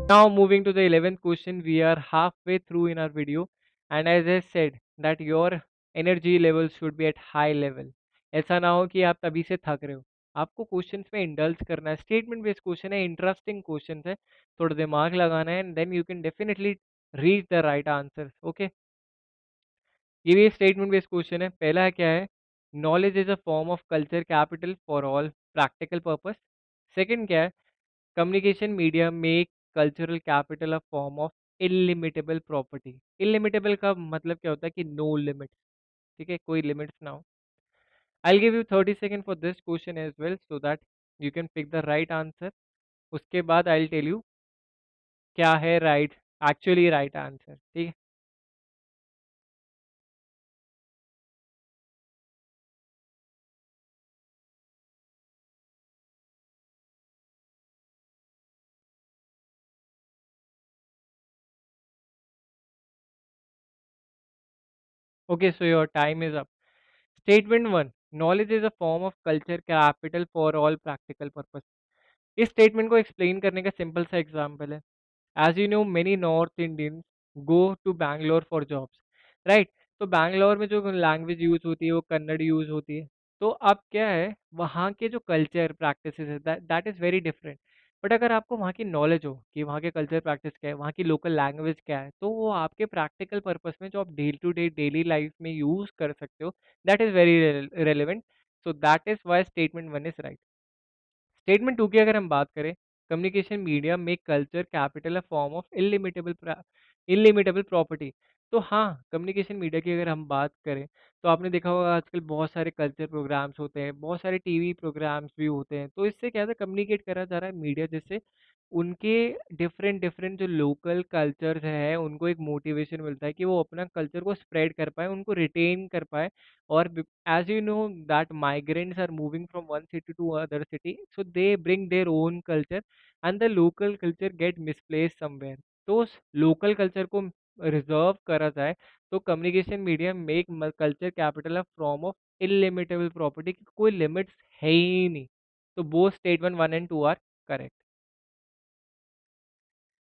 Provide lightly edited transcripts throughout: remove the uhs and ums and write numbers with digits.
Now moving to the 11th question, we are halfway through in our video, and as I said that your energy levels should be at high level. ऐसा ना हो कि आप तभी से थक रहे हो, आपको क्वेश्चंस में इंडल्ज करना है। स्टेटमेंट बेस्ड क्वेश्चन है, इंटरेस्टिंग क्वेश्चन है, थोड़ा दिमाग लगाना है, and then you can definitely reach the right answer. Okay, ये भी स्टेटमेंट बेस्ड क्वेश्चन है। पहला है क्या है, knowledge is a form of culture capital for all practical purpose. Second क्या है, communication media make cultural capital a form of illimitable property. Illimitable का मतलब क्या होता है कि नो लिमिट, ठीक है, कोई लिमिट्स ना हो। I will give you 30 second for this question as well so that you can pick the right answer. उसके बाद आई विल टेल यू क्या है राइट, एक्चुअली राइट आंसर, ठीक है। Okay, so your time is up. Statement one, knowledge is a form of culture capital for all practical purpose. इस statement को explain करने का सिंपल सा एग्जांपल है। As you know many North Indians go to Bangalore for jobs, right. तो बैंगलोर में जो language use होती है वो कन्नड़ यूज होती है। तो अब क्या है, वहाँ के जो कल्चर प्रैक्टिसेस है that is very different. But अगर आपको वहाँ की नॉलेज हो कि वहाँ के कल्चर प्रैक्टिस क्या है, वहाँ की लोकल लैंग्वेज क्या है, तो वो आपके प्रैक्टिकल पर्पस में जो आप day to day daily life में यूज कर सकते हो, that is very relevant. So that is why statement one is right. Statement two की अगर हम बात करें, communication media make culture capital a form of illimitable property. तो हाँ, कम्युनिकेशन मीडिया की अगर हम बात करें, तो आपने देखा होगा आजकल बहुत सारे कल्चर प्रोग्राम्स होते हैं, बहुत सारे टीवी प्रोग्राम्स भी होते हैं। तो इससे क्या है, कम्युनिकेट करा जा रहा है मीडिया, जिससे उनके डिफरेंट डिफरेंट जो लोकल कल्चर्स हैं उनको एक मोटिवेशन मिलता है कि वो अपना कल्चर को स्प्रेड कर पाए, उनको रिटेन कर पाए। or as you know that migrants are moving from one city to other city, so they bring their own culture and the local culture get misplaced somewhere। तो उस लोकल कल्चर को reserve करा जाए, तो communication media make culture capital of from of illimitable property, कोई limits है ही नहीं। तो both statement one and two are correct.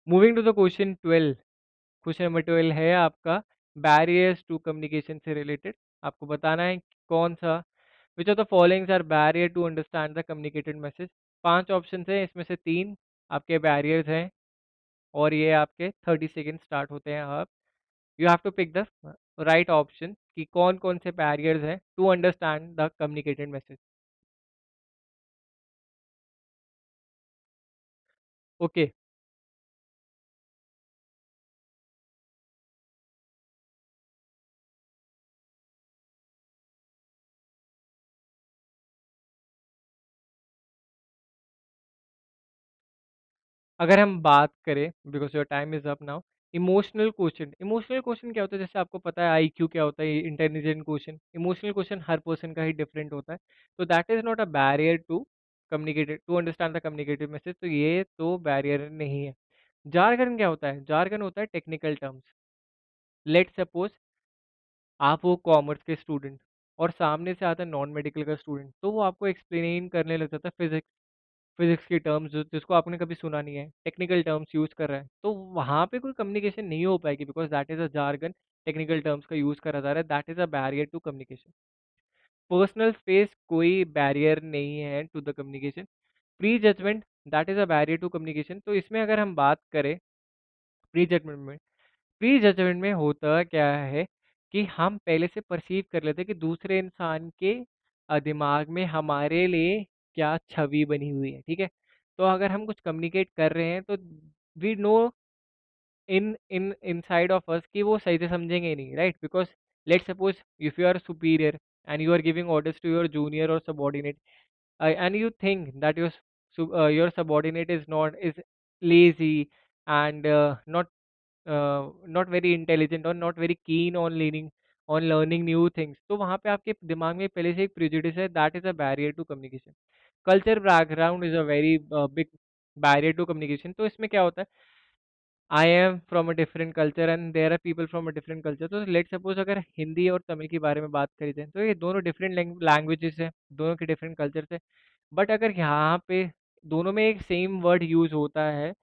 Moving to the question 12। Question number 12 है आपका बैरियर्स टू कम्युनिकेशन से रिलेटेड। आपको बताना है कि कौन सा, which of the followings are barrier to understand the communicated message. पांच ऑप्शन हैं, इसमें से तीन आपके बैरियर्स हैं, और ये आपके 30 सेकेंड स्टार्ट होते हैं। आप you have to pick the right option कि कौन कौन से बैरियर्स हैं to understand the communicated message. Okay, अगर हम बात करें, because your time is up now, emotional question. Emotional question क्या होता है, जैसे आपको पता है आईक्यू क्या होता है, इंटेलिजेंट क्वेश्चन। इमोशनल क्वेश्चन हर पर्सन का ही डिफरेंट होता है। तो that is not a barrier to communicated to understand the communicative message, तो ये तो बैरियर नहीं है। जारगन क्या होता है, जारगन होता है टेक्निकल टर्म्स। लेट सपोज आप वो कॉमर्स के स्टूडेंट और सामने से आता है नॉन मेडिकल का स्टूडेंट, तो वो आपको एक्सप्लेन करने लग जाता है फिजिक्स, फिजिक्स की टर्म्स जिसको आपने कभी सुना नहीं है, टेक्निकल टर्म्स यूज कर रहा है, तो वहाँ पे कोई कम्युनिकेशन नहीं हो पाएगी, because that is a jargon. Technical terms का यूज करा जा रहा है, that is a barrier to communication. Personal space कोई बैरियर नहीं है to the communication. Pre judgement that is a barrier to communication. तो इसमें अगर हम बात करें प्री जजमेंट में, प्री जजमेंट में होता क्या है कि हम पहले से परसीव कर लेते हैं कि दूसरे इंसान के दिमाग में हमारे लिए क्या छवि बनी हुई है, ठीक है। तो अगर हम कुछ कम्युनिकेट कर रहे हैं, तो we know in in inside of us कि वो सही से समझेंगे ही नहीं, right. Because let suppose if you are superior and you are giving orders to your junior और subordinate, and you think that your subordinate is lazy and not very intelligent or not very keen on learning new things, तो वहाँ पे आपके दिमाग में पहले से एक प्रिजुडिस है, that is a barrier to communication. Culture background is a very big barrier to communication. तो इसमें क्या होता है, I am from a different culture and there are people from a different culture. तो लेट सपोज अगर हिंदी और तमिल के बारे में बात करी जाए, तो ये दोनों डिफरेंट लैंग्वेजेस है, दोनों के डिफरेंट कल्चर्स है। बट अगर यहाँ पे दोनों में एक सेम वर्ड यूज होता है,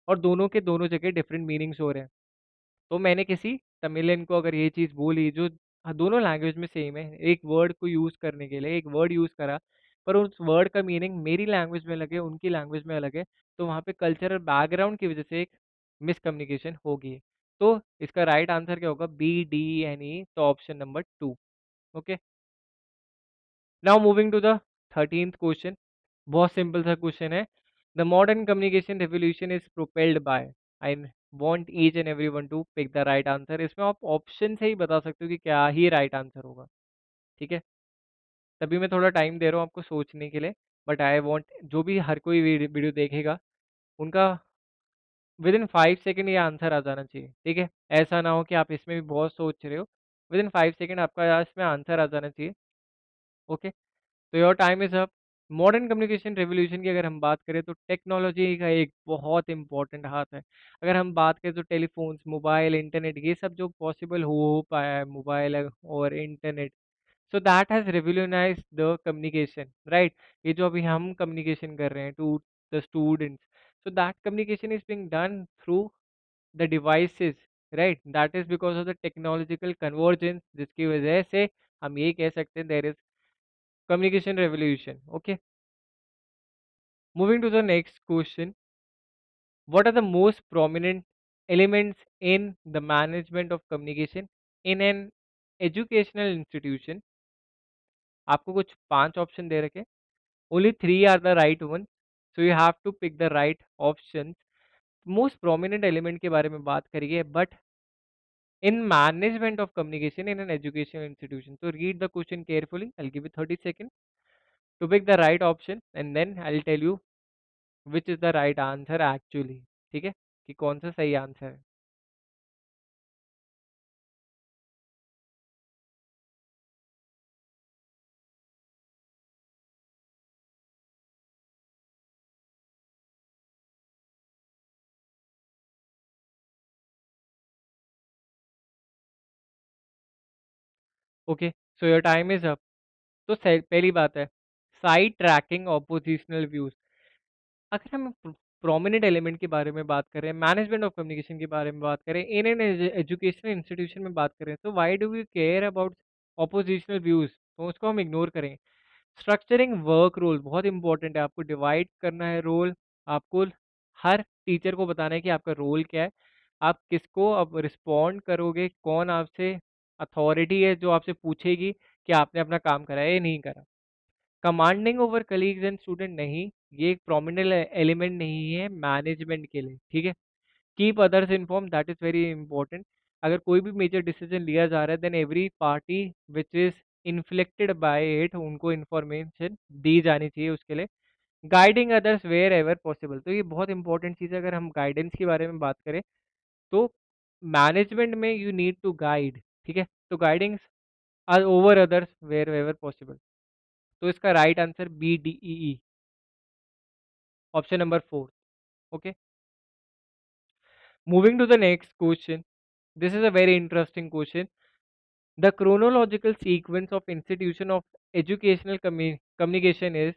और दोनों के दोनों जगह डिफरेंट मीनिंग्स हो रहे हैं। तो मैंने किसी तमिलियन को अगर ये चीज़ बोली जो दोनों लैंग्वेज में सेम है, एक वर्ड को यूज़ करने के लिए एक वर्ड यूज़ करा, पर उस वर्ड का मीनिंग मेरी लैंग्वेज में अलग है, उनकी लैंग्वेज में अलग है, तो वहाँ पे कल्चरल बैकग्राउंड की वजह से एक मिसकम्युनिकेशन होगी। तो इसका राइट आंसर क्या होगा? बी, डी, एन, ई, तो option number 2। Okay, now moving to the 13th question. बहुत सिंपल सा क्वेश्चन है। The modern communication revolution is propelled by, I want each and everyone to pick the right answer. इसमें आप option से ही बता सकते हो कि क्या ही राइट आंसर होगा। ठीक है, तभी मैं थोड़ा टाइम दे रहा हूँ आपको सोचने के लिए। बट आई वांट जो भी हर कोई वीडियो देखेगा उनका विद इन 5 सेकेंड ये आंसर आ जाना चाहिए। ठीक है, ऐसा ना हो कि आप इसमें भी बहुत सोच रहे हो, विद इन 5 सेकेंड आपका इसमें आंसर आ जाना चाहिए। ओके, तो your time is up. Modern communication revolution की अगर हम बात करें तो टेक्नोलॉजी का एक बहुत इंपॉर्टेंट हाथ है। अगर हम बात करें तो टेलीफोन्स, मोबाइल, इंटरनेट, ये सब जो पॉसिबल हो पाया है, मोबाइल और internet, so that has revolutionised the communication, right. ये जो अभी हम कम्युनिकेशन कर रहे हैं to the students, so that communication is being done through the devices, right. That is because of the technological convergence, जिसकी वजह से हम ये कह सकते हैं there is communication revolution. Okay, moving to the next question. What are the most prominent elements in the management of communication in an educational institution? आपको कुछ 5 ऑप्शन दे रखे, only 3 are the right one, so you have to pick the right option. Most prominent element के बारे में बात करिए, but in management of communication in an educational institution. So read the question carefully. I'll give you 30 seconds to pick the right option and then I'll tell you which is the right answer actually. ठीक है, कि कौन सा सही answer है। Okay, so your time is up. तो पहली बात है साइड ट्रैकिंग ऑपोजिशनल व्यूज। अगर हम प्रोमिनेंट एलिमेंट के बारे में बात करें, मैनेजमेंट ऑफ कम्युनिकेशन के बारे में बात करें, इन एन एजुकेशनल इंस्टीट्यूशन में बात करें, तो why do we care about oppositional views? तो उसको हम इग्नोर करें। स्ट्रक्चरिंग वर्क रोल बहुत इंपॉर्टेंट है, आपको डिवाइड करना है रोल। आपको हर टीचर को बताना है कि आपका रोल क्या है, आप किसको अब रिस्पॉन्ड करोगे, कौन आपसे अथॉरिटी है जो आपसे पूछेगी कि आपने अपना काम करा है या नहीं करा। Commanding over colleagues and student नहीं, ये एक प्रोमिनेंट एलिमेंट नहीं है मैनेजमेंट के लिए। ठीक है, keep others inform, that is very important. अगर कोई भी मेजर डिसीजन लिया जा रहा है then every party which is inflected by it, उनको इन्फॉर्मेशन दी जानी चाहिए उसके लिए। Guiding others wherever possible, तो ये बहुत इंपॉर्टेंट चीज़ है। अगर हम गाइडेंस के बारे में बात करें तो मैनेजमेंट में यू नीड टू गाइड। ठीक है, तो guiding over others wherever possible. तो इसका right answer B, D, E, option number 4। Okay, moving to the next question. This is a very interesting question. The chronological sequence of institution of educational communication is,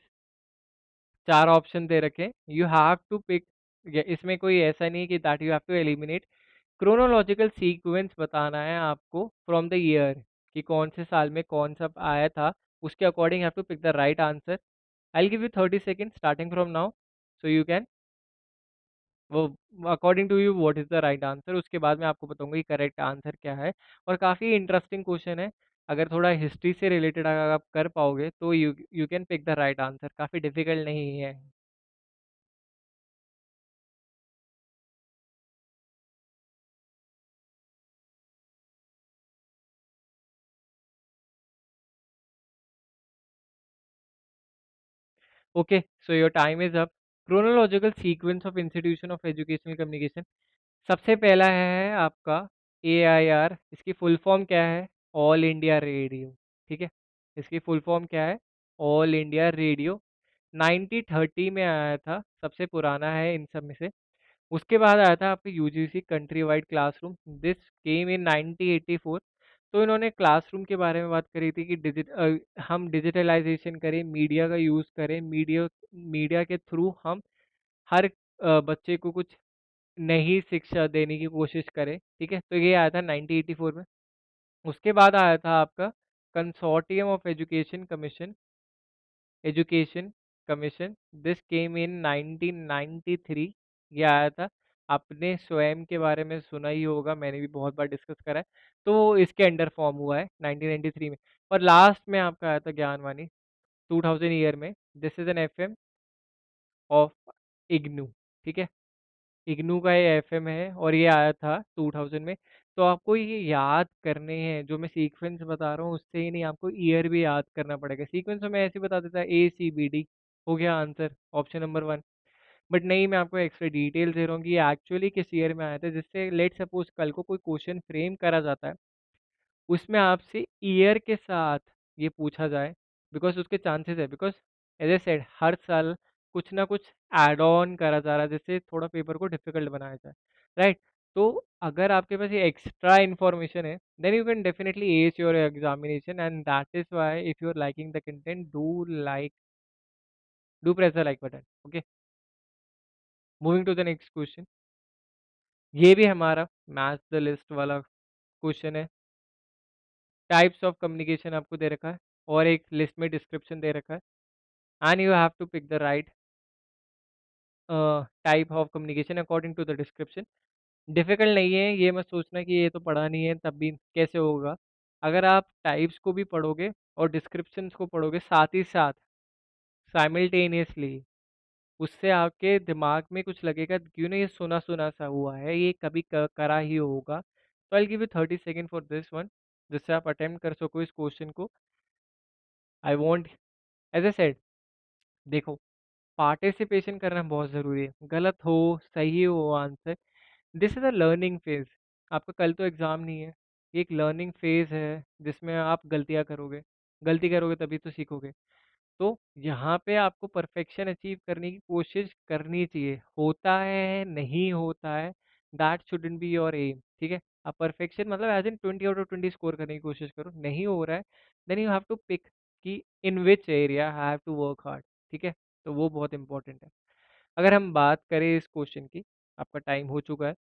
4 option दे रखे, you have to pick. इसमें कोई ऐसा नहीं कि that you have to eliminate. Chronological sequence बताना है आपको फ्रॉम द ईयर, कि कौन से साल में कौन सा आया था, उसके according have to pick the right answer. I give you 30 second starting from now, so you can वो according to you what is the right answer. उसके बाद मैं आपको बताऊंगा कि करेक्ट आंसर क्या है। और काफ़ी इंटरेस्टिंग क्वेश्चन है, अगर थोड़ा हिस्ट्री से रिलेटेड अगर आप कर पाओगे तो you you can pick the right answer, काफ़ी डिफिकल्ट नहीं है। Okay, so your time is up. Chronological sequence of institution of educational communication, सबसे पहला है आपका AIR। इसकी फुल फॉर्म क्या है? All India radio. ठीक है, इसकी फुल फॉर्म क्या है? All India radio. 1930 में आया था, सबसे पुराना है इन सब में से। उसके बाद आया था आपका UGC country wide classroom, this came in 1984। तो इन्होंने क्लासरूम के बारे में बात करी थी कि हम डिजिटलाइजेशन करें, मीडिया का यूज़ करें, मीडिया मीडिया के थ्रू हम हर बच्चे को कुछ नई शिक्षा देने की कोशिश करे, ठीक है। तो ये आया था 1984 में। उसके बाद आया था आपका consortium of education commission, this came in 1993। ये आया था। आपने स्वयं के बारे में सुना ही होगा, मैंने भी बहुत बार डिस्कस करा है। तो इसके अंडर फॉर्म हुआ है 1993 में। और लास्ट में आपका आया था ज्ञानवाणी 2000 ईयर में। This is an FM of IGNOU, ठीक है। इग्नू का ये एफएम है और ये आया था 2000 में। तो आपको ये याद करने हैं, जो मैं सीक्वेंस बता रहा हूँ उससे ही नहीं, आपको ईयर भी याद करना पड़ेगा। सीक्वेंस में मैं ऐसे ही बता देता, ACBD हो गया आंसर, ऑप्शन नंबर 1। बट नहीं, मैं आपको एक्स्ट्रा डिटेल दे रहा हूँ कि ये एक्चुअली किस ईयर में आया था, जिससे लेट सपोज कल को कोई क्वेश्चन फ्रेम करा जाता है, उसमें आपसे ईयर के साथ ये पूछा जाए, बिकॉज उसके चांसेस है। बिकॉज एज ए सेड, हर साल कुछ ना कुछ ऐड ऑन करा जा रहा है, जिससे थोड़ा पेपर को डिफिकल्ट बनाया जाए, राइट। तो अगर आपके पास ये एक्स्ट्रा इन्फॉर्मेशन है, then you can definitely ace your examination, and that is why if you are liking the content, do press the like button, okay. Moving to the next question. ये भी हमारा match the list वाला question है। Types of communication आपको दे रखा है और एक लिस्ट में डिस्क्रिप्शन दे रखा है, and you have to pick the right type of communication according to the description. Difficult नहीं है, ये मत सोचना कि ये तो पढ़ा नहीं है तब भी कैसे होगा। अगर आप टाइप्स को भी पढ़ोगे और डिस्क्रिप्शंस को पढ़ोगे साथ ही साथ, साइमल्टेनियसली, उससे आपके दिमाग में कुछ लगेगा, क्यों ना ये सुना सुना सा हुआ है, ये कभी करा ही होगा। तो I give you 30 second for this one, जिससे आप अटेम्प्ट कर सको इस क्वेश्चन को। I want, as a said, देखो, पार्टिसिपेशन करना बहुत ज़रूरी है। गलत हो सही हो answer, this is a learning phase. आपका कल तो एग्ज़ाम नहीं है, ये एक लर्निंग फेज है जिसमें आप गलतियाँ करोगे। गलती करोगे तभी तो सीखोगे। तो यहाँ पे आपको परफेक्शन अचीव करने की कोशिश करनी चाहिए। होता है नहीं होता है, that shouldn't be your aim, ठीक है। आप परफेक्शन मतलब as in 20 out of 20 score करने की कोशिश करो। नहीं हो रहा है, then you have to pick कि in which area I have to work hard, ठीक है। तो वो बहुत इंपॉर्टेंट है। अगर हम बात करें इस क्वेश्चन की, आपका टाइम हो चुका है।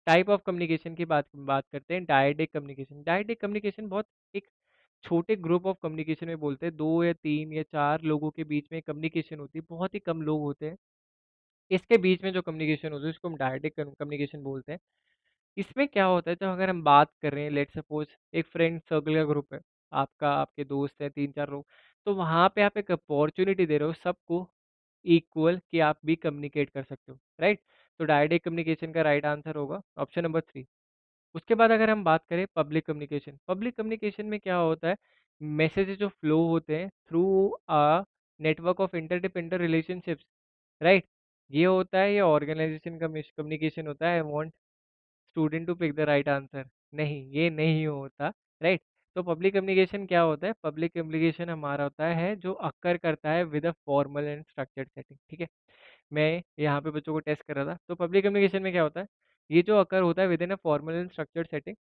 टाइप ऑफ कम्युनिकेशन की बात करते हैं। डायडिक कम्युनिकेशन, डायडिक कम्युनिकेशन बहुत एक छोटे ग्रुप ऑफ कम्युनिकेशन में बोलते हैं, 2 या 3 या 4 लोगों के बीच में कम्युनिकेशन होती है, बहुत ही कम लोग होते हैं, इसके बीच में जो कम्युनिकेशन होती है उसको हम डायडिक कम्युनिकेशन बोलते हैं। इसमें क्या होता है, जब अगर हम बात कर रहे हैं, लेट सपोज एक फ्रेंड सर्कल का ग्रुप है, आपका आपके दोस्त हैं 3 4 लोग, तो वहाँ पे आप एक अपॉर्चुनिटी दे रहे हो सबको इक्वल कि आप भी कम्युनिकेट कर सकते हो, राइट। तो डायरेक्ट कम्युनिकेशन का राइट आंसर होगा ऑप्शन नंबर 3। उसके बाद अगर हम बात करें पब्लिक कम्युनिकेशन, पब्लिक कम्युनिकेशन में क्या होता है, मैसेजेस जो फ्लो होते हैं through a network of interdependent relationships, right. ये होता है, ये ऑर्गेनाइजेशन का कम्युनिकेशन होता है। I want student to pick the right answer. नहीं, ये नहीं होता, राइट। तो पब्लिक कम्युनिकेशन क्या होता है, पब्लिक कम्युनिकेशन हमारा होता है जो अक्कर करता है with a formal and structured setting, ठीक है। मैं यहाँ पे बच्चों को टेस्ट कर रहा था। तो पब्लिक कम्युनिकेशन में क्या होता है, ये जो अकर होता है within a formal and structured setting.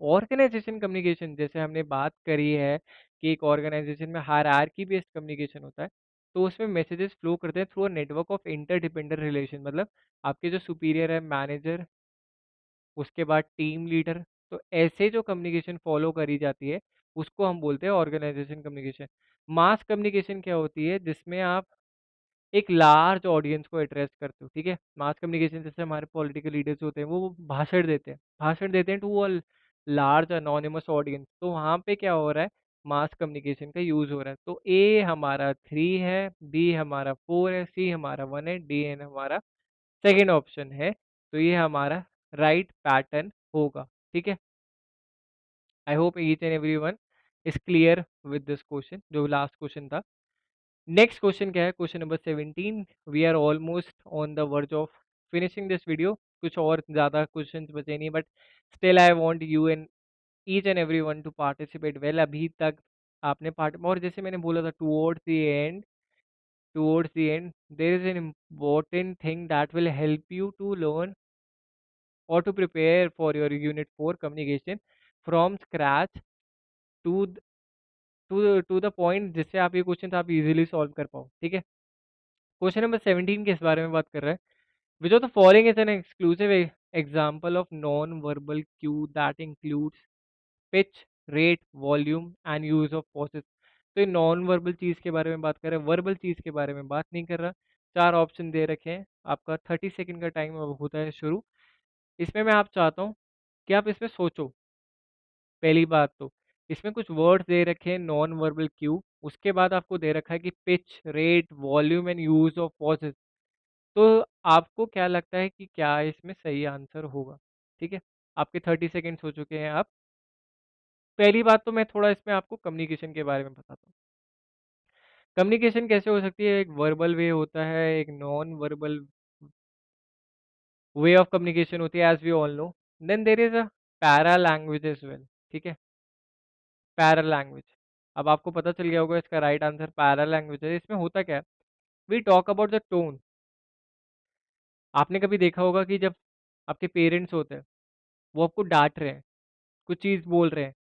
Organization communication जैसे हमने बात करी है कि एक ऑर्गेनाइजेशन में हायरार्की बेस्ड कम्युनिकेशन होता है, तो उसमें मैसेजेस फ्लो करते हैं through a network of interdependent relation. मतलब आपके जो सुपीरियर है, मैनेजर, उसके बाद टीम लीडर, तो ऐसे जो कम्युनिकेशन फॉलो करी जाती है उसको हम बोलते हैं ऑर्गेनाइजेशन कम्युनिकेशन। मास कम्युनिकेशन क्या होती है, जिसमें आप एक लार्ज ऑडियंस को एड्रेस करते हो, ठीक है। मास कम्युनिकेशन जैसे हमारे पॉलिटिकल लीडर्स होते हैं, वो भाषण देते हैं to a large anonymous audience. तो वहाँ पे क्या हो रहा है, मास कम्युनिकेशन का यूज हो रहा है। तो ए हमारा 3 है, बी हमारा 4 है, सी हमारा 1 है, डी एन हमारा सेकेंड ऑप्शन है। तो ये हमारा राइट पैटर्न होगा, ठीक है। I hope each and every one is clear with this question, जो लास्ट क्वेश्चन था। नेक्स्ट क्वेश्चन क्या है, question number 17। We are almost on the verge of finishing this video. कुछ और ज़्यादा क्वेश्चंस बचे नहीं, but still I want you and each and every one to participate well. अभी तक आपने पार्ट, और जैसे मैंने बोला था, towards the end there is an important thing that will help you to learn और to prepare for your unit 4 communication from scratch to to the point, जिससे आप ये क्वेश्चन आप इजीली सॉल्व कर पाओ, ठीक है। क्वेश्चन नंबर 17 किस बारे में बात कर रहा है, विच of the following is an exclusive example of non verbal cue that includes pitch, rate, volume and use of possesses. तो ये नॉन वर्बल चीज़ के बारे में बात कर रहा है, वर्बल चीज़ के बारे में बात नहीं कर रहा। चार ऑप्शन दे रखे हैं, आपका 30 सेकेंड का टाइम अब होता है शुरू। इसमें मैं आप चाहता हूँ कि आप इसमें सोचो। पहली बात तो इसमें कुछ वर्ड्स दे रखे हैं नॉन वर्बल क्यू, उसके बाद आपको दे रखा है कि pitch, rate, volume and use of possesses. तो आपको क्या लगता है कि क्या इसमें सही आंसर होगा? ठीक है, आपके 30 सेकेंड हो चुके हैं। आप पहली बात तो मैं थोड़ा इसमें आपको कम्युनिकेशन के बारे में बताता हूँ। कम्युनिकेशन कैसे हो सकती है? एक वर्बल वे होता है, एक non verbal way of communication होती है, as we all know. Then there is a paralanguage as well. ठीक है, पैरा लैंग्वेज। अब आपको पता चल गया होगा इसका राइट आंसर पैरा लैंग्वेज है। इसमें होता क्या है, we talk about the tone. आपने कभी देखा होगा कि जब आपके पेरेंट्स होते हैं, वो आपको डांट रहे हैं, कुछ चीज़ बोल रहे हैं,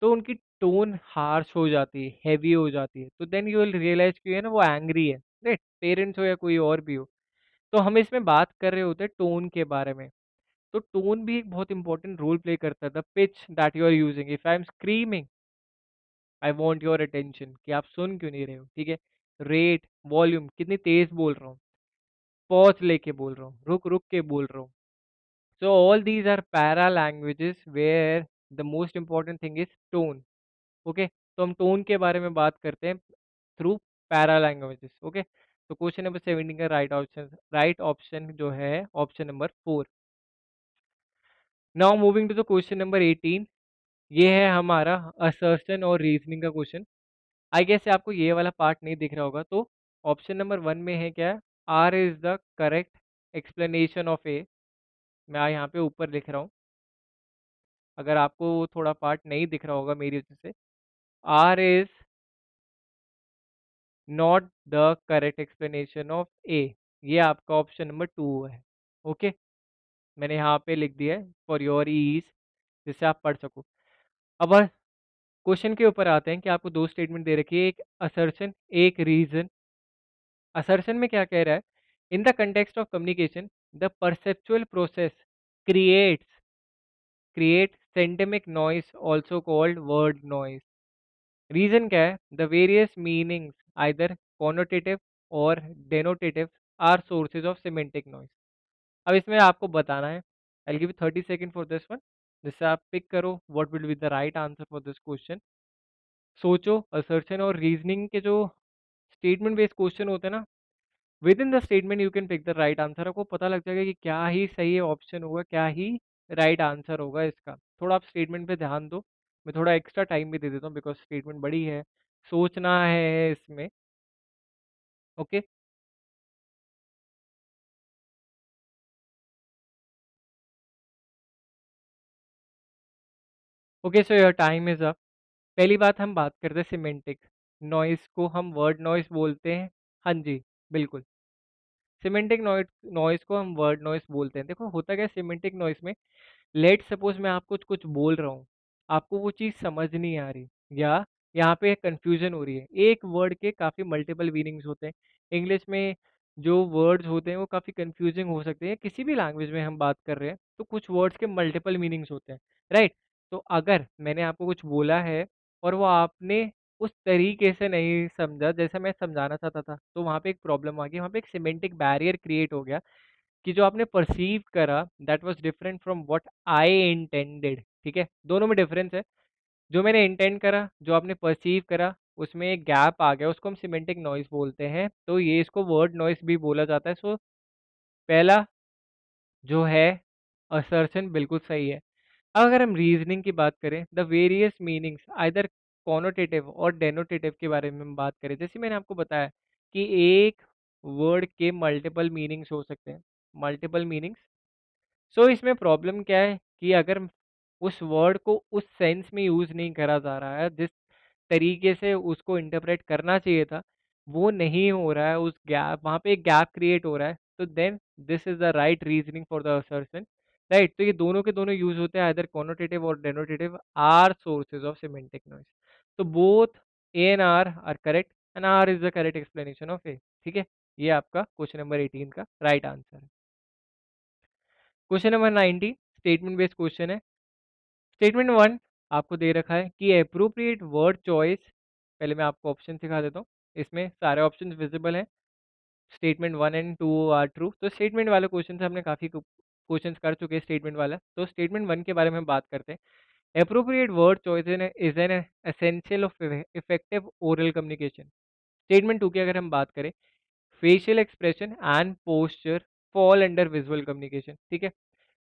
तो उनकी टोन हार्श हो जाती है, हेवी हो जाती है, तो देन यू विल रियलाइज कि है ना वो एंग्री है, राइट? पेरेंट्स हो या कोई और भी हो। तो हम इसमें बात कर रहे होते हैं टोन के बारे में। तो टोन भी एक बहुत इंपॉर्टेंट रोल प्ले करता है। The pitch that you are using, if I am screaming I want your attention, कि आप सुन क्यों नहीं रहे हो, ठीक है। रेट, वॉल्यूम, कितनी तेज बोल रहा हूँ, पॉज लेके बोल रहा हूँ, रुक रुक के बोल रहा हूँ। So all these are paralanguages where the most important thing is tone. Okay, तो हम टोन के बारे में बात करते हैं थ्रू पैरा लैंग्वेजेस। ओके, तो क्वेश्चन नंबर 17 का राइट ऑप्शन जो है option number 4। Now moving to the question number 18। ये है हमारा असर्शन और रीजनिंग का क्वेश्चन। आई गेस आपको ये वाला पार्ट नहीं दिख रहा होगा, तो ऑप्शन नंबर 1 में है क्या? R is the correct explanation of A. मैं यहाँ पे ऊपर लिख रहा हूँ, अगर आपको वो थोड़ा पार्ट नहीं दिख रहा होगा मेरी वजह से। R is not the correct explanation of A. ये आपका ऑप्शन नंबर 2 है। ओके, मैंने यहाँ पे लिख दिया है फॉर योर ईज, जिससे आप पढ़ सको। अब क्वेश्चन के ऊपर आते हैं कि आपको दो स्टेटमेंट दे रखी है, एक असर्शन, एक रीजन। असर्शन में क्या कह रहा है? In the context of communication the perceptual process creates create semantic noise also called word noise. Reason क्या है? The various meanings either connotative और denotative are sources of semantic noise. अब इसमें आपको बताना है, I give 30 second for this one, जिससे आप पिक करो what will be the right answer for this question. सोचो, असर्शन और रीजनिंग के जो स्टेटमेंट बेस्ड क्वेश्चन होते हैं ना, within the statement you can pick the right answer. आपको पता लग जाएगा कि क्या ही सही ऑप्शन होगा, क्या ही राइट आंसर होगा इसका। थोड़ा आप स्टेटमेंट पे ध्यान दो। मैं थोड़ा एक्स्ट्रा टाइम भी दे देता हूँ बिकॉज स्टेटमेंट बड़ी है, सोचना है इसमें। Okay, okay, so your time is up. पहली बात हम बात करते हैं सिमेंटिक नॉइस को हम वर्ड नॉइस बोलते हैं। हाँ जी, बिल्कुल। सिमेंटिक नॉइस को हम वर्ड नॉइस बोलते हैं। देखो होता क्या है सिमेंटिक नॉइस में, लेट सपोज मैं आपको कुछ कुछ बोल रहा हूँ, आपको वो चीज़ समझ नहीं आ रही, या यहाँ पे कंफ्यूजन हो रही है। एक वर्ड के काफ़ी मल्टीपल मीनिंग्स होते हैं। इंग्लिश में जो वर्ड्स होते हैं वो काफ़ी कंफ्यूजिंग हो सकते हैं, किसी भी लैंग्वेज में हम बात कर रहे हैं तो कुछ वर्ड्स के मल्टीपल मीनिंग्स होते हैं, राइट? तो अगर मैंने आपको कुछ बोला है और वो आपने उस तरीके से नहीं समझा जैसा मैं समझाना चाहता था, तो वहाँ पे एक प्रॉब्लम आ गई, वहाँ पे एक सिमेंटिक बैरियर क्रिएट हो गया कि जो आपने परसीव करा that was different from what I intended. ठीक है, दोनों में डिफरेंस है। जो मैंने इंटेंड करा, जो आपने परसीव करा, उसमें एक गैप आ गया, उसको हम सिमेंटिक नॉइस बोलते हैं। तो ये इसको वर्ड नॉइस भी बोला जाता है। सो पहला जो है असर्शन बिल्कुल सही है। अब अगर हम रीजनिंग की बात करें, the various meanings either connotative और डेनोटेटिव के बारे में हम बात करें, जैसे मैंने आपको बताया कि एक वर्ड के मल्टीपल मीनिंग्स हो सकते हैं, मल्टीपल मीनिंग्स। सो इसमें प्रॉब्लम क्या है कि अगर उस वर्ड को उस सेंस में यूज़ नहीं करा जा रहा है, जिस तरीके से उसको इंटरप्रेट करना चाहिए था, वो नहीं हो रहा है, उस गैप, वहाँ पे एक गैप क्रिएट हो रहा है, तो then this is the right reasoning for the assertion, right? तो ये दोनों के दोनों यूज होते हैं, आइदर कॉनोटेटिव और denotative are sources of semantic noise. तो both A and R correct, and R is the correct explanation of A. ठीक है, ये आपका क्वेश्चन नंबर 18 का राइट आंसर है। Question number 90 statement based question है। स्टेटमेंट 1 आपको दे रखा है कि अप्रोप्रिएट वर्ड चॉइस। पहले मैं आपको ऑप्शन सिखा देता हूँ, इसमें सारे ऑप्शन विजिबल हैं। Statement 1 and 2 are true. तो स्टेटमेंट वाले क्वेश्चन से हमने काफ़ी क्वेश्चंस कर चुके हैं स्टेटमेंट वाला, तो स्टेटमेंट 1 के बारे में बात करते हैं। Appropriate word choice is an essential of effective oral communication. Statement 2 की अगर हम बात करें, facial expression and posture fall under visual communication. ठीक है,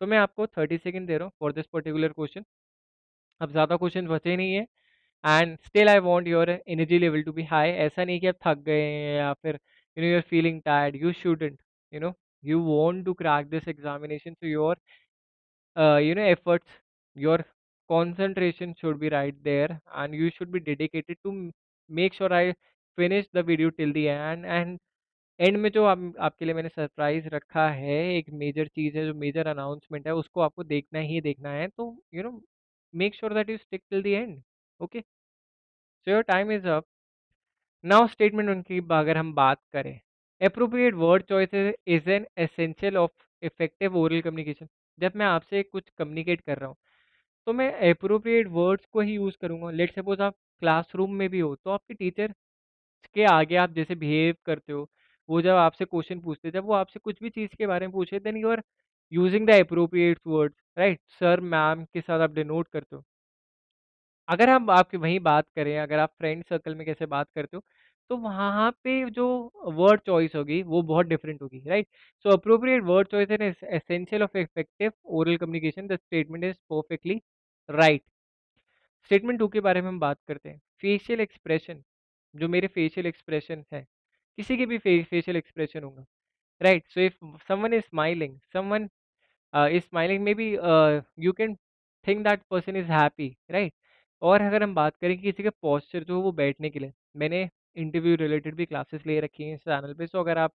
तो मैं आपको 30 सेकंड दे रहा हूँ फॉर दिस पर्टिकुलर क्वेश्चन। अब ज़्यादा क्वेश्चन बचे नहीं है, and still I want your energy level to be high. ऐसा नहीं कि आप थक गए हैं या फिर you are feeling tired, you shouldn't, you know you want to crack this examination, so your efforts, your concentration should be right there, and you should be dedicated to make sure I finish the video till the end. And and में जो आपके लिए मैंने surprise रखा है, एक major चीज़ है, जो मेजर अनाउंसमेंट है, उसको आपको देखना ही देखना है। तो make sure that you stick till the end. Okay, so your time is up. Now statement उनकी अगर हम बात करें, appropriate word choice is an essential of effective oral communication. जब मैं आपसे कुछ कम्युनिकेट कर रहा हूँ, तो मैं अप्रोप्रिएट वर्ड्स को ही यूज़ करूँगा। लेट्स सपोज आप क्लासरूम में भी हो, तो आपके टीचर के आगे आप जैसे बिहेव करते हो, वो जब आपसे क्वेश्चन पूछते हैं, जब वो आपसे कुछ भी चीज़ के बारे में पूछे, then you are using the appropriate words, right? Sir ma'am के साथ आप डिनोट करते हो। अगर हम आपकी वहीं बात करें, अगर आप फ्रेंड सर्कल में कैसे बात करते हो, तो वहाँ पे जो वर्ड चॉइस होगी वो बहुत डिफरेंट होगी, right? So appropriate word choice an essential of effective oral communication. The statement is perfectly right. Statement 2 के बारे में हम बात करते हैं। फेशियल एक्सप्रेशन, जो मेरे फेशियल एक्सप्रेशन है, किसी के भी फेशियल एक्सप्रेशन होगा, right? So if someone is smiling, someone is smiling, maybe you can think that person is happy, right? और अगर हम बात करें कि किसी का posture जो है वो बैठने के लिए, मैंने इंटरव्यू रिलेटेड भी क्लासेस ले रखी हैं इस चैनल पे। सो अगर आप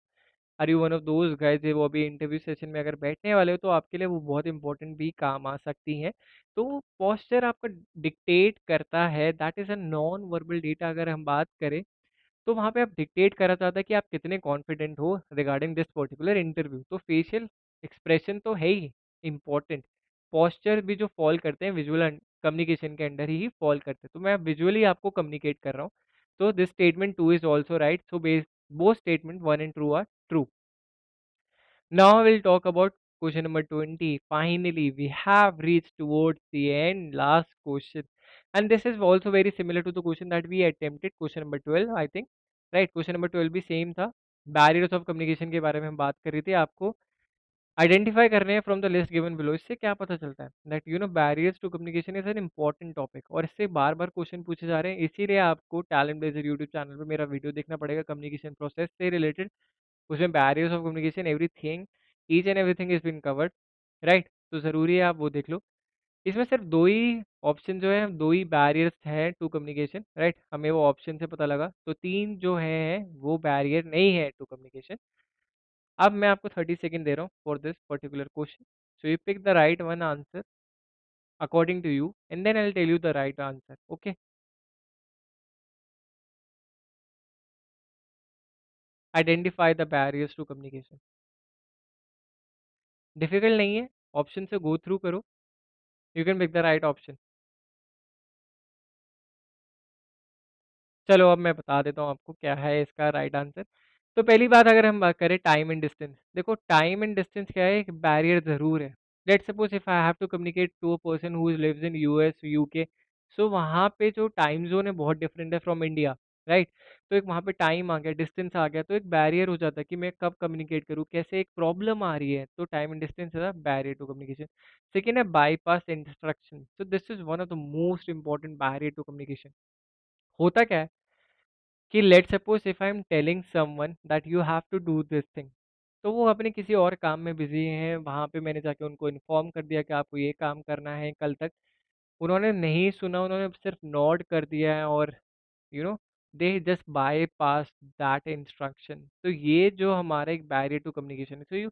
are you one of those guys, वो अभी इंटरव्यू सेशन में अगर बैठने वाले हो, तो आपके लिए वो बहुत इंपॉर्टेंट भी काम आ सकती हैं। तो posture आपका डिक्टेट करता है, that is a non verbal data. अगर हम बात करें, तो वहाँ पे आप डिक्टेट करा चाहता है कि आप कितने कॉन्फिडेंट हो रिगार्डिंग दिस पर्टिकुलर इंटरव्यू। तो फेशियल एक्सप्रेशन तो है ही इम्पॉर्टेंट, पोस्चर भी जो फॉल करते हैं विजुअल कम्युनिकेशन के अंडर ही फॉल करते हैं। तो मैं विजुअली आपको कम्युनिकेट कर रहा हूँ। तो this statement 2 is also right. So base both statement 1 and 2 are true. Now we'll talk about question number 20. Finally, we have reached towards the end, last question. And this is also very similar to the question that we attempted, question number 12, I think. Right, question number 12 भी same था। Barriers of communication के बारे में हम बात कर रहे थे। आपको आइडेंटिफाई करने हैं from the list given below. इससे क्या पता चलता है that barriers to communication is an important topic, और इससे बार बार क्वेश्चन पूछे जा रहे हैं। इसीलिए आपको टैलेंट ब्लेजर यूट्यूब चैनल पे मेरा वीडियो देखना पड़ेगा कम्युनिकेशन प्रोसेस से रिलेटेड। उसमें barriers of communication everything, each and everything is been covered, right? तो ज़रूरी है आप वो देख लो। इसमें सिर्फ दो ही ऑप्शन जो है, दो ही बैरियर्स हैं टू कम्युनिकेशन, राइट? हमें वो ऑप्शन से पता लगा, तो तीन जो है वो बैरियर नहीं है टू कम्युनिकेशन। अब मैं आपको 30 सेकेंड दे रहा हूँ for this particular question. So you pick the right one answer according to you, and then I will tell you the right answer. Okay, identify the barriers to communication. Difficult नहीं है, option से go through करो, you can pick the right option. चलो अब मैं बता देता हूँ आपको क्या है इसका राइट आंसर। तो पहली बात अगर हम बात करें टाइम एंड डिस्टेंस, देखो टाइम एंड डिस्टेंस क्या है, एक बैरियर ज़रूर है। Let's suppose if I have to communicate to a person who lives in US UK, so वहाँ पे जो टाइम जोन है बहुत डिफरेंट है फ्रॉम इंडिया, राइट? तो एक वहाँ पे टाइम आ गया, डिस्टेंस आ गया, तो एक बैरियर हो जाता है कि मैं कब कम्युनिकेट करूँ, कैसे, एक प्रॉब्लम आ रही है। तो time and distance is a barrier to communication. Second है bypass instruction. So this is one of the most important barrier to communication. होता क्या है कि let suppose if I am telling someone that you have to do this thing, तो वो अपने किसी और काम में बिजी हैं, वहाँ पे मैंने जाके उनको इन्फॉर्म कर दिया कि आपको ये काम करना है कल तक। उन्होंने नहीं सुना, उन्होंने सिर्फ नॉड कर दिया है, और they just by pass that instruction. तो ये जो हमारा एक बैरियर टू कम्युनिकेशन है। So you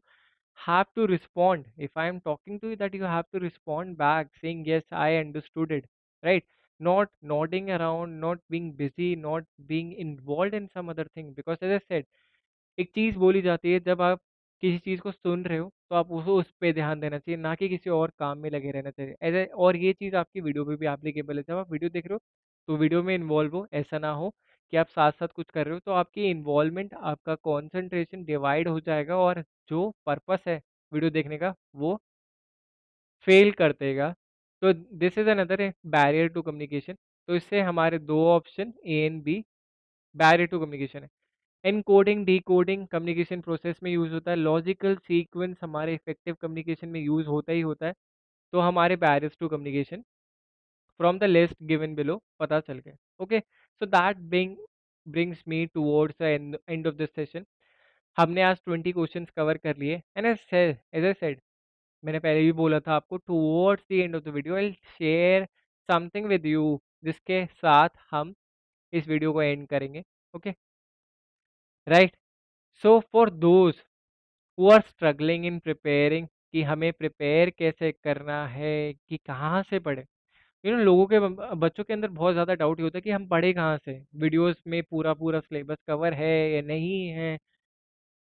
have to respond. If I am talking to you, that you have to respond back saying yes, I understood it, right? Not nodding around, not being busy, not being involved in some other thing, because as I said, एक चीज बोली जाती है, जब आप किसी चीज़ को सुन रहे हो तो आप उसको उस पे ध्यान देना चाहिए, ना कि किसी और काम में लगे रहना चाहिए। ऐसे और ये चीज़ आपकी वीडियो पे भी एप्लीकेबल है। जब आप वीडियो देख रहे हो तो वीडियो में इन्वॉल्व हो, ऐसा ना हो कि आप साथ-साथ कुछ कर रहे हो तो आपकी इन्वॉल्वमेंट, आपका कंसंट्रेशन डिवाइड हो जाएगा और जो पर्पस है वीडियो देखने का वो फ़ेल कर देगा। तो this is another barrier to communication. तो इससे हमारे 2 option A and B barrier to communication है। एनकोडिंग, डिकोडिंग कम्युनिकेशन प्रोसेस में यूज़ होता है। लॉजिकल सीक्वेंस हमारे इफेक्टिव कम्युनिकेशन में यूज़ होता ही होता है। तो हमारे barriers to communication from the list given below पता चल गए। Okay, so that brings me towards the end of this session. हमने आज 20 क्वेश्चंस कवर कर लिए एंड एज आई सेड, मैंने पहले भी बोला था आपको, towards the end of the video I will share something with you जिसके साथ हम इस वीडियो को एंड करेंगे। Okay, right. So for those who are struggling in preparing कि हमें प्रिपेयर कैसे करना है, कि कहाँ से पढ़े। लोगों के बच्चों के अंदर बहुत ज़्यादा डाउट ये होता है कि हम पढ़े कहाँ से, वीडियोस में पूरा पूरा सिलेबस कवर है या नहीं है,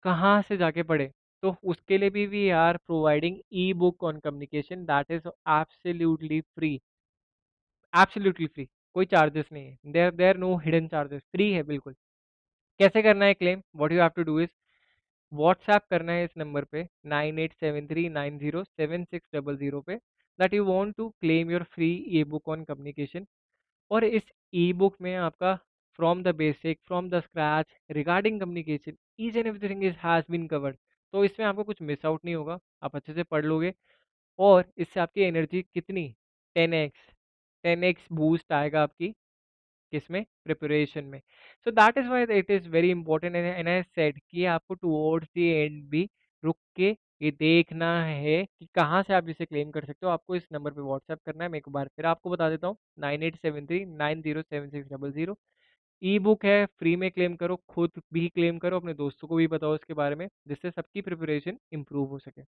कहाँ से जाके पढ़े। तो उसके लिए भी we are providing e book on communication that is absolutely free. कोई चार्जेस नहीं है, there no hidden charges, free है बिल्कुल। कैसे करना है claim? What you have to do is WhatsApp करना है इस नंबर पे 9873907600 पे that you want to claim your free e book on communication. और इस ई बुक में आपका from the basic, from the scratch, regarding communication, each and everything is has been covered. तो इसमें आपको कुछ मिस आउट नहीं होगा, आप अच्छे से पढ़ लोगे और इससे आपकी एनर्जी कितनी 10x 10x बूस्ट आएगा आपकी किसमें? प्रिपरेशन में। सो that is why it is very important and I said कि आपको टुवर्ड्स द एंड भी रुक के ये देखना है कि कहाँ से आप इसे क्लेम कर सकते हो। आपको इस नंबर पे व्हाट्सएप करना है। मैं एक बार फिर आपको बता देता हूँ, 9873907600। ई बुक है, फ्री में क्लेम करो, खुद भी क्लेम करो, अपने दोस्तों को भी बताओ इसके बारे में, जिससे सबकी प्रिपरेशन इंप्रूव हो सके।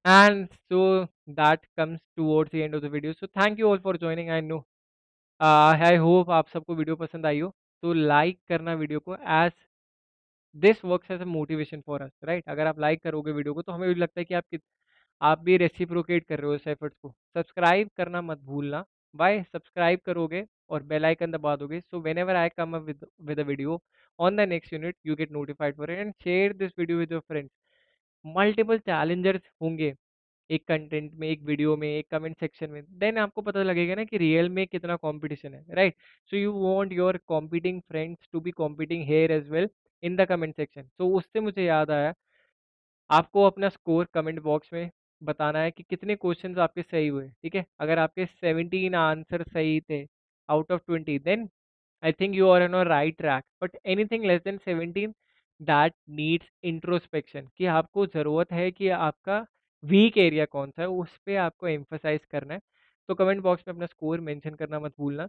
And so that comes towards the end of the video. So thank you all for joining. I know I hope आप सबको वीडियो पसंद आई हो। तो लाइक करना वीडियो को, as this works as a motivation for us, right. अगर आप like करोगे वीडियो को तो हमें भी लगता है कि आप भी रेसिप्रोकेट कर रहे हो इस एफर्ट्स को। सब्सक्राइब करना मत भूलना। बाय सब्सक्राइब करोगे और बेल आइकन दबा दोगे, so when ever I come up with a video on the next unit you get notified for it. And share this video with your friends. Multiple Challengers होंगे एक content में, एक video में, एक comment section में, then आपको पता लगेगा ना कि रियल में कितना कंपटीशन है, right. So you want your competing friends to be competing here as well in the comment section. So उससे मुझे याद आया, आपको अपना स्कोर कमेंट बॉक्स में बताना है कि कितने क्वेश्चंस आपके सही हुए, ठीक है। अगर आपके 17 आंसर सही थे out of 20, then I think you are on a right track, but anything less than 17 that needs introspection, कि आपको ज़रूरत है कि आपका वीक एरिया कौन सा है, उस पे आपको एम्फसाइज करना है। तो कमेंट बॉक्स में अपना स्कोर मेंशन करना मत भूलना।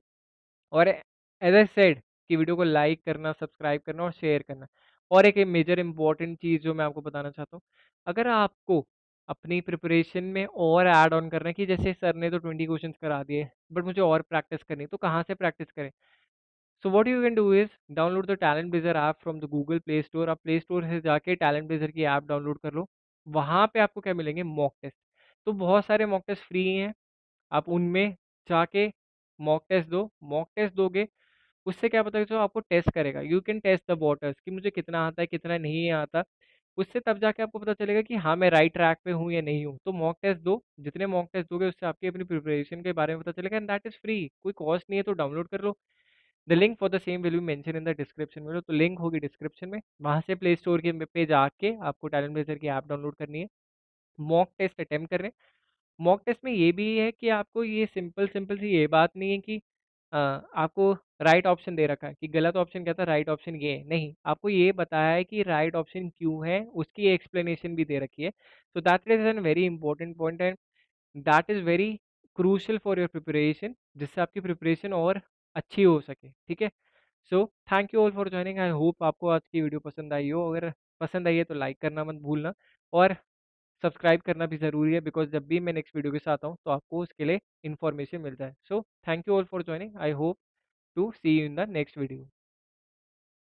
और एज आई सेड कि वीडियो को लाइक करना, सब्सक्राइब करना और शेयर करना। और एक मेजर इंपॉर्टेंट चीज़ जो मैं आपको बताना चाहता हूँ, अगर आपको अपनी प्रिपरेशन में और ऐड ऑन करना है कि जैसे सर ने तो 20 क्वेश्चंस करा दिए बट मुझे और प्रैक्टिस करनी है, तो कहाँ से प्रैक्टिस करें? So what you can do is download the Talent Blazer app from the Google Play Store. आप प्ले स्टोर से जाके टैलेंट ब्लेज़र की ऐप डाउनलोड कर लो। वहाँ पे आपको क्या मिलेंगे? Mock test. तो बहुत सारे मॉक टेस्ट फ्री हैं, आप उनमें जाके मॉक टेस्ट दो। मॉक टेस्ट दोगे, उससे क्या पता है, जो आपको टेस्ट करेगा, you can test the waters कि मुझे कितना आता है, कितना नहीं आता। उससे तब जाके आपको पता चलेगा कि हाँ मैं राइट ट्रैक पे हूँ या नहीं हूँ। तो मॉक टेस्ट दो, जितने मॉक टेस्ट दोगे उससे आपकी अपनी प्रिपरेशन के बारे में पता चलेगा, एंड दैट इज़ फ्री, कोई कॉस्ट नहीं है, तो डाउनलोड कर लो। The link for the same will be mention in the description में। तो लिंक होगी डिस्क्रिप्शन में, वहाँ से प्ले स्टोर के पे जाके आपको टैलेंट ब्लेज़र की ऐप डाउनलोड करनी है। मॉक टेस्ट अटेम्प्ट कर रहे हैं। मॉक टेस्ट में ये भी है कि आपको ये सिंपल सिंपल सी ये बात नहीं है कि आपको राइट ऑप्शन दे रखा है कि गलत ऑप्शन क्या था, राइट ऑप्शन ये है, नहीं, आपको ये बताया है कि राइट ऑप्शन क्यों है, उसकी एक्सप्लेनेशन भी दे रखी है। So that is an very important point and that is very crucial for your preparation, जिससे आपकी प्रिपरेशन और अच्छी हो सके, ठीक है। सो thank you all for joining. I hope आपको आज की वीडियो पसंद आई हो। अगर पसंद आई है तो लाइक करना मत भूलना और सब्सक्राइब करना भी ज़रूरी है, बिकॉज़ जब भी मैं नेक्स्ट वीडियो के साथ आऊँ तो आपको उसके लिए इन्फॉर्मेशन मिल जाए। So thank you all for joining. I hope to see you in the next video.